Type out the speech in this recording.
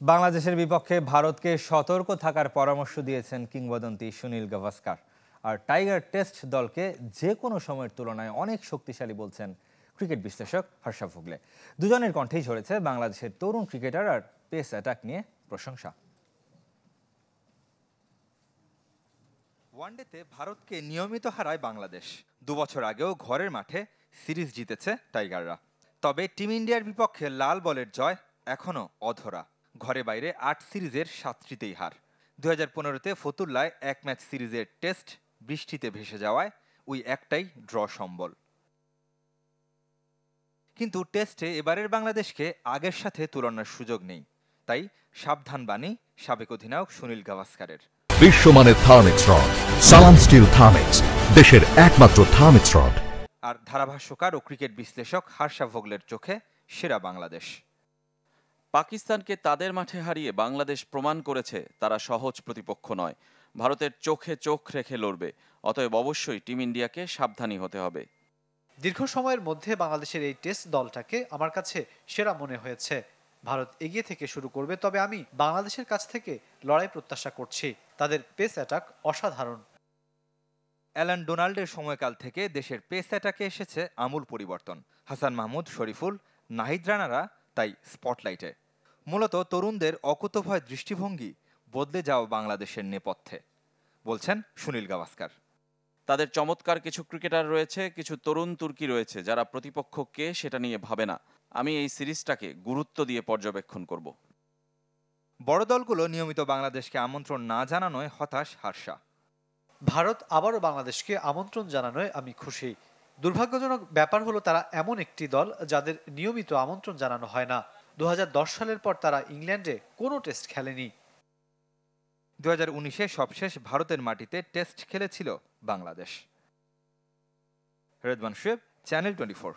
বাংলাদেশের বিপক্ষে ভারতকে সতর্ক থাকার পরামর্শ দিয়েছেন কিংবদন্তি সুনীল গাভাস্কার। আর টাইগার টেস্ট দলকে যে কোনো সময়ের তুলনায় অনেক শক্তিশালী বলছেন ক্রিকেট বিশ্লেষক হর্ষা ভোগলে। দুজনের কণ্ঠেই ঝরেছে বাংলাদেশের তরুণ ক্রিকেটার আর পেস অ্যাটাক নিয়ে প্রশংসা। ওয়ানডেতে ভারতকে নিয়মিত হারায় বাংলাদেশ। 2 বছর আগেও ঘরের মাঠে সিরিজ জিতেছে টাইগাররা। তবে টিম ইন্ডিয়ার বিপক্ষে লাল বলের জয় এখনো অধরা। ঘরে বাইরে 8 সিরিজের 7টিতেই হার। 2015-তে ফতুল্লায় 1 ম্যাচ সিরিজের টেস্ট বৃষ্টিতে ভেসে যাওয়ায় ওই একটাই ড্র সম্বল। কিন্তু টেস্টে এবারের বাংলাদেশকে আগের সাথে তুলনার সুযোগ নেই। তাই সাবধান বাণী সাবেক অধিনায়ক সুনীল গাভাস্কারের। বিশ্বমানের থার্মিক্স রড সালাম স্টিল থার্মিক্স, দেশের একমাত্র থার্মিক্স রড। আর ধারাভাষ্যকার ও ক্রিকেট বিশ্লেষক হর্ষা ভোগলের চোখে সেরা বাংলাদেশ। পাকিস্তানকে তাদের মাঠে হারিয়ে বাংলাদেশ প্রমাণ করেছে তারা সহজ প্রতিপক্ষ নয়। ভারতের চোখে চোখ রেখে লড়বে। অতএব অবশ্যই টিম ইন্ডিয়াকে সাবধানী হতে হবে। দীর্ঘ সময়ের মধ্যে বাংলাদেশের এই টেস্ট দলটাকে আমার কাছে সেরা মনে হয়েছে। ভারত এগিয়ে থেকে শুরু করবে, তবে আমি বাংলাদেশের কাছ থেকে লড়াই প্রত্যাশা করছি। তাদের পেস অ্যাটাক অসাধারণ। অ্যালান ডোনাল্ডের সময়কাল থেকে দেশের পেস অ্যাটাকে এসেছে আমূল পরিবর্তন। হাসান মাহমুদ, শরীফুল, নাহিদ রানারা তাই স্পটলাইটে। মূলত তরুণদের অকুতোভয় দৃষ্টিভঙ্গি বদলে যাওয়া বাংলাদেশের নেপথ্যে, বলছেন সুনীল গাভাস্কার। তাদের চমৎকার কিছু ক্রিকেটার রয়েছে, কিছু তরুণ তুর্কি রয়েছে যারা প্রতিপক্ষ কে সেটা নিয়ে ভাবে না। আমি এই সিরিজটাকে গুরুত্ব দিয়ে পর্যবেক্ষণ করব। বড় দলগুলো নিয়মিত বাংলাদেশকে আমন্ত্রণ না জানানোয় হতাশ হর্ষা। ভারত আবারও বাংলাদেশকে আমন্ত্রণ জানানোয় আমি খুশি। দুর্ভাগ্যজনক ব্যাপার হলো তারা এমন একটি দল যাদের নিয়মিত আমন্ত্রণ জানানো হয় না। 2010 সালের পর তারা ইংল্যান্ডে কোনো টেস্ট খেলেনি। 2019-এ সবশেষ ভারতের মাটিতে টেস্ট খেলেছিল বাংলাদেশ। রেদওয়ান শুয়েব, চ্যানেল 24।